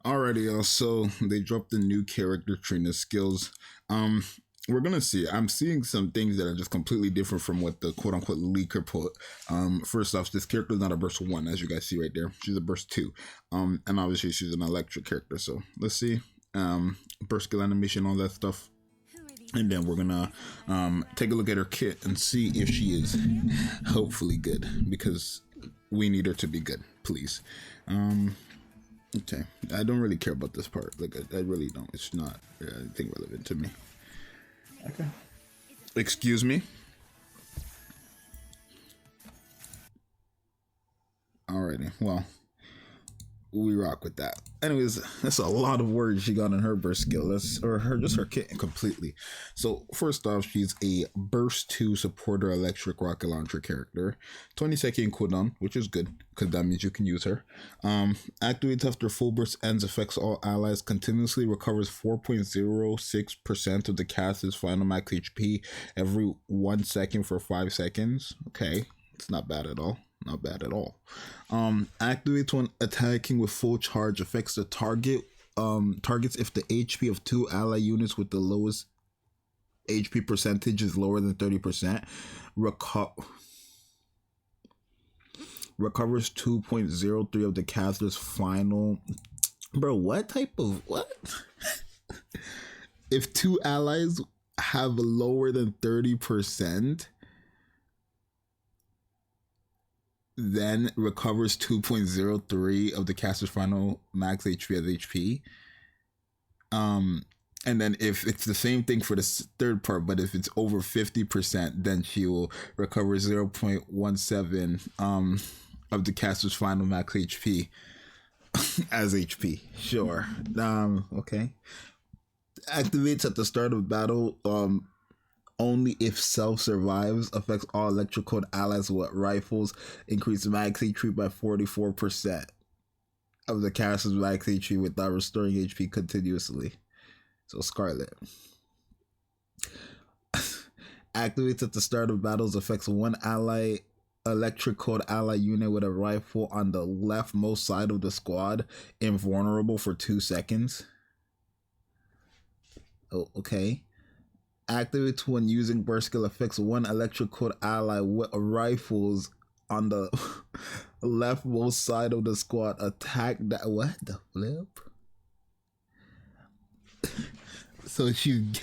Alrighty, so they dropped the new character TRINA skills. Um, we're gonna see. I'm seeing some things that are just completely different from what the quote unquote leaker put. First off, this character is not a burst one, as you guys see right there. She's a burst two. And obviously she's an electric character. So let's see. Burst skill animation, all that stuff. And then we're gonna take a look at her kit and see if she is hopefully good, because we need her to be good, please. Okay, I don't really care about this part. Like, I really don't. It's not anything relevant to me. Okay. Excuse me. Alrighty. Well, we rock with that. Anyways, that's a lot of words she got in her burst skill. That's just her kit completely. So first off, she's a burst 2 supporter electric rocket launcher character. 20-second cooldown, which is good because that means you can use her. Activates after full burst ends, affects all allies, continuously recovers 4.06% of the cast's final max HP every 1 second for 5 seconds. Okay, it's not bad at all. Not bad at all. Activates when attacking with full charge, affects the target. Targets if the HP of 2 ally units with the lowest HP percentage is lower than 30%. Recovers 2.03 of the caster's final. Bro, what type of what? If 2 allies have lower than 30%. Then recovers 2.03 of the caster's final max HP as HP. And then if it's the same thing for the third part, but if it's over 50%, then she will recover 0.17 of the caster's final max HP as HP. Sure. Okay. Activates at the start of battle. Only if self survives, affects all electric code allies with rifles, increase max HP by 44% of the caster's max HP without restoring HP continuously. So SCARLET. Activates at the start of battles, affects one ally electric code ally unit with a rifle on the leftmost side of the squad, invulnerable for 2 seconds. Oh, okay. Activates when using burst skill, affects one electric code ally with rifles on the leftmost side of the squad. Attack that. What the flip? So she.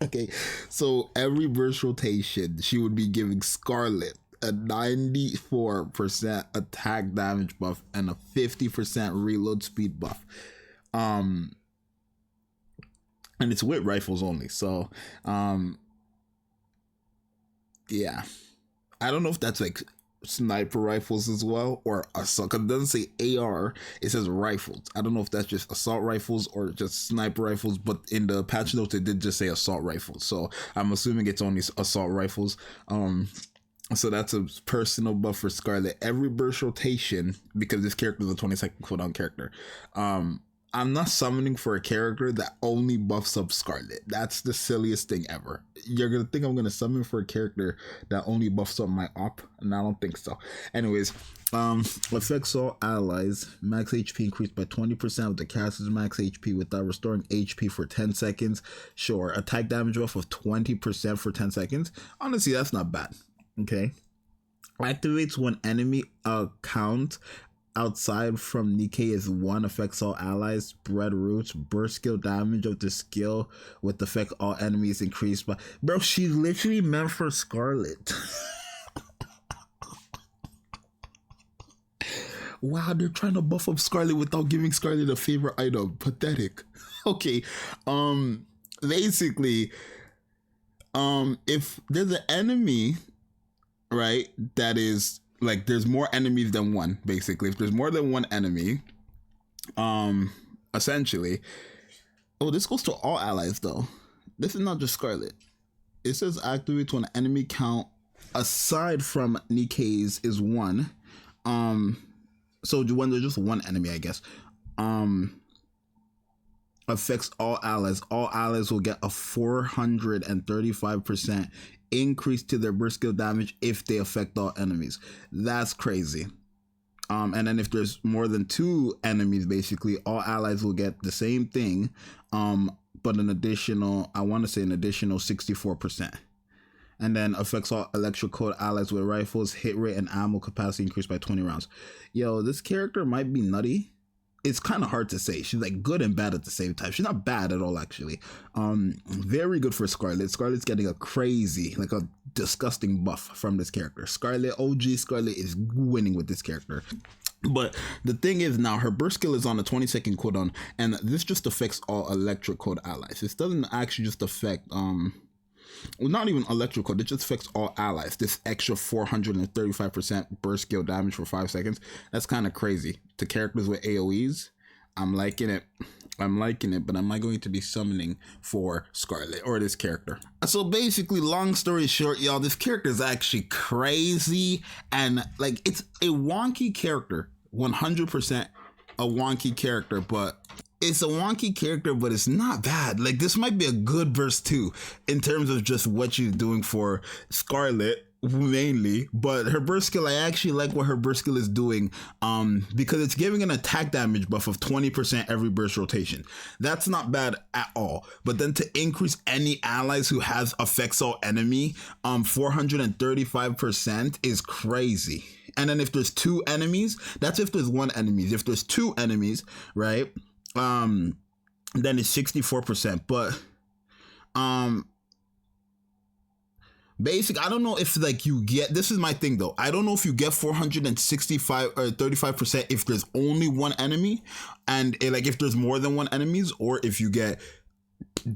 Okay, so every burst rotation, she would be giving SCARLET a 94% attack damage buff and a 50% reload speed buff. And it's with rifles only. So, yeah. I don't know if that's like sniper rifles as well or assault. Cause it doesn't say AR, it says rifles. I don't know if that's just assault rifles or just sniper rifles, but in the patch notes it did just say assault rifles. So I'm assuming it's only assault rifles. So that's a personal buff for SCARLET. Every burst rotation, because this character is a 20-second cooldown character, I'm not summoning for a character that only buffs up SCARLET. That's the silliest thing ever. You're gonna think I'm gonna summon for a character that only buffs up my op, and I don't think so. Anyways, affects all allies. Max HP increased by 20% of the caster's max HP without restoring HP for 10 seconds. Sure, attack damage buff of 20% for 10 seconds. Honestly, that's not bad. Okay. Activates when enemy count outside from Nikke is 1, affects all allies, spread roots, burst skill damage of the skill with effect all enemies increased by. Bro, she's literally meant for SCARLET. Wow, they're trying to buff up SCARLET without giving SCARLET a favorite item. Pathetic. Okay, basically, if there's an enemy, right, that is like there's more enemies than one, basically. If there's more than one enemy, essentially. Oh, this goes to all allies though. This is not just SCARLET. It says activates when enemy count aside from Nikke's is 1. So when there's just one enemy, I guess. Affects all allies. All allies will get a 435% increase to their burst skill damage if they affect all enemies. That's crazy. And then if there's more than 2 enemies, basically all allies will get the same thing, but an additional, I want to say an additional 64%. And then affects all electric code allies with rifles, hit rate, and ammo capacity increased by 20 rounds. Yo, this character might be nutty. It's kind of hard to say. She's like good and bad at the same time. She's not bad at all, actually. Very good for Scarlet. Scarlet's getting a crazy, like a disgusting buff from this character. Scarlet, OG Scarlet is winning with this character. But the thing is now her burst skill is on a 20-second cooldown, and this just affects all electric code allies. This doesn't actually just affect well, not even electrical, it just affects all allies. This extra 435% burst skill damage for 5 seconds. That's kind of crazy. To characters with AoEs, I'm liking it. I'm liking it, but am I going to be summoning for Scarlet or this character? So basically, long story short, y'all, this character is actually crazy, and like it's a wonky character, 100% a wonky character, but it's a wonky character, but it's not bad. Like this might be a good verse too, in terms of just what she's doing for Scarlet mainly. But her burst skill, I actually like what her burst skill is doing, because it's giving an attack damage buff of 20% every burst rotation. That's not bad at all. But then to increase any allies who has affects all enemy, 435% is crazy. And then if there's 2 enemies, that's if there's 1 enemy. If there's 2 enemies, right? Then it's 64%. But basic, I don't know if like you get, this is my thing though, I don't know if you get 465 or 35% if there's only 1 enemy, and like if there's more than 1 enemies, or if you get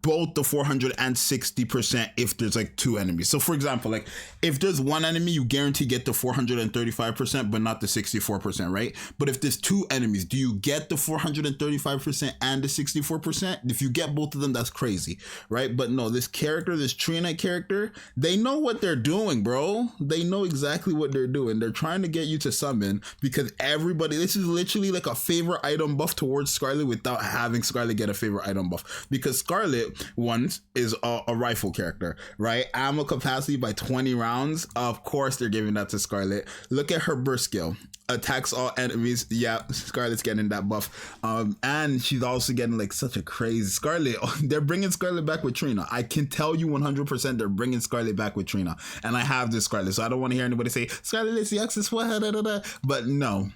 both the 460% if there's like 2 enemies. So for example, like if there's 1 enemy, you guarantee get the 435%, but not the 64%, right? But if there's 2 enemies, do you get the 435% and the 64%? If you get both of them, that's crazy, right? But no, this character, this TRINA character, they know what they're doing, bro. They know exactly what they're doing. They're trying to get you to summon, because everybody, this is literally like a favorite item buff towards Scarlet without having Scarlet get a favorite item buff, because Scarlet once is a rifle character, right? Ammo capacity by 20 rounds. Of course they're giving that to Scarlet. Look at her burst skill. Attacks all enemies. Yeah, Scarlet's getting that buff. And she's also getting like such a crazy Scarlet. They're bringing Scarlet back with TRINA. I can tell you 100% they're bringing Scarlet back with TRINA. And I have this Scarlet, so I don't want to hear anybody say Scarlet is the access for her, but no.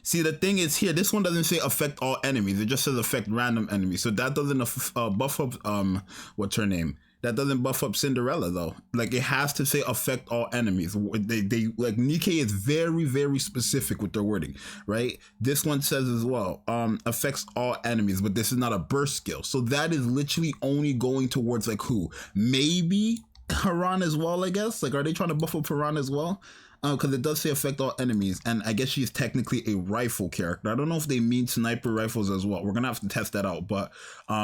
See, the thing is here, this one doesn't say affect all enemies. It just says affect random enemies. So that doesn't buff up, what's her name? That doesn't buff up Cinderella though. Like it has to say affect all enemies. They like Nikke is very, very specific with their wording, right? This one says as well, affects all enemies, but this is not a burst skill. So that is literally only going towards like who? Maybe Haran as well, I guess. Like, are they trying to buff up Haran as well? Because it does say affect all enemies, and I guess she's technically a rifle character. I don't know if they mean sniper rifles as well. We're gonna have to test that out, but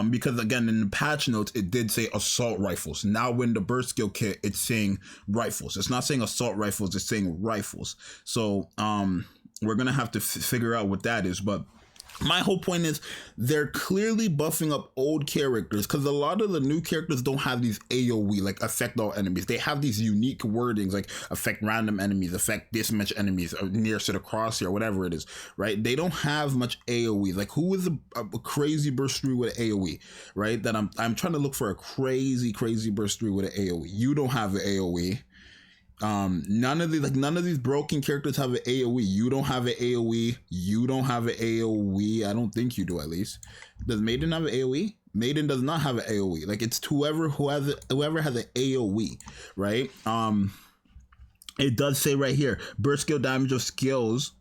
because again in the patch notes it did say assault rifles. Now when the burst skill kit, it's saying rifles. It's not saying assault rifles, it's saying rifles. So we're gonna have to figure out what that is, but my whole point is they're clearly buffing up old characters, because a lot of the new characters don't have these AoE, like affect all enemies. They have these unique wordings like affect random enemies, affect this much enemies, or nearest to the crosshair, whatever it is, right? They don't have much AoE. Like who is a crazy burst through with an AoE, right? That I'm trying to look for a crazy burst through with an AoE. You don't have an AoE. None of these broken characters have an AoE. You don't have an AoE. You don't have an AoE. I don't think you do, at least. Does Maiden have an AoE? Maiden does not have an AoE. Like it's whoever has an AoE, right? It does say right here, burst skill damage of skills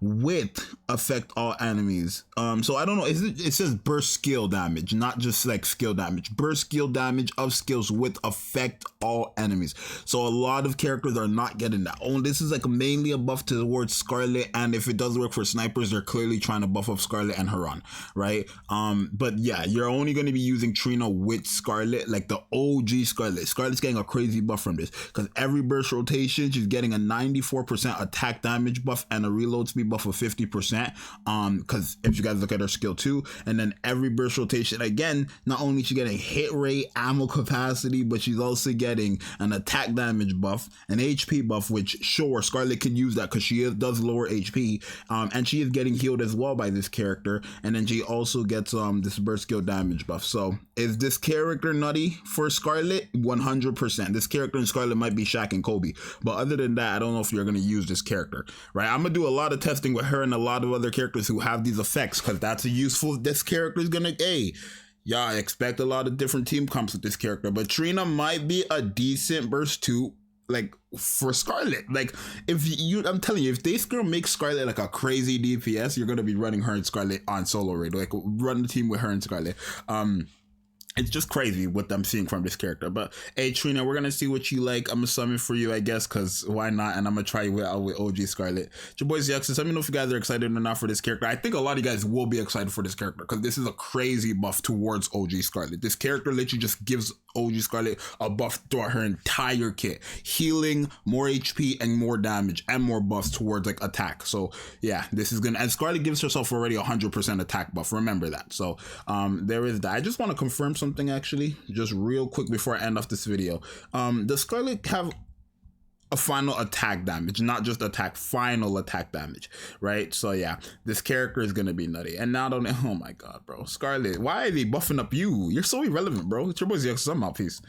with affect all enemies. So I don't know, it says burst skill damage, not just like skill damage. Burst skill damage of skills with affect all enemies. So a lot of characters are not getting that. This is like mainly a buff towards Scarlet, and if it does work for snipers, they're clearly trying to buff up Scarlet and Haran, right? But yeah, you're only going to be using TRINA with Scarlet, like the OG Scarlet. Scarlet's getting a crazy buff from this, because every burst rotation she's getting a 94% attack damage buff and a reload speed buff of 50%, because if you guys look at her skill 2, and then every burst rotation, again, not only is she getting hit rate, ammo capacity, but she's also getting an attack damage buff, an HP buff, which sure, Scarlet can use that because she does lower HP, and she is getting healed as well by this character, and then she also gets this burst skill damage buff. So is this character nutty for Scarlet? 100%. This character in Scarlet might be Shaq and Kobe, but other than that, I don't know if you're going to use this character, right? I'm going to do a lot of testing with her and a lot of other characters who have these effects, because that's a useful, this character is going to, hey, yeah, I expect a lot of different team comps with this character, but Trina might be a decent burst 2, like, for Scarlet. Like, if you, I'm telling you, if this girl makes Scarlet like a crazy DPS, you're going to be running her and Scarlet on solo raid, like run the team with her and Scarlet. It's just crazy what I'm seeing from this character. But hey, Trina, we're gonna see what you like. I'm gonna summon for you, I guess, because why not? And I'm gonna try you out with OG Scarlet. It's your boy Zxous. Let me know if you guys are excited or not for this character. I think a lot of you guys will be excited for this character because this is a crazy buff towards OG Scarlet. This character literally just gives OG Scarlet a buff throughout her entire kit. Healing, more HP, and more damage, and more buffs towards like attack. So yeah, this is gonna, and Scarlet gives herself already 100% attack buff. Remember that. So there is that. I just want to confirm something actually, just real quick before I end off this video. Does Scarlet have a final attack damage, not just attack, final attack damage, right? So yeah, this character is gonna be nutty. And now don't, oh my god, bro, Scarlet, why are they buffing up you? You're so irrelevant, bro. It's your boy Zxous. I'm out. Peace.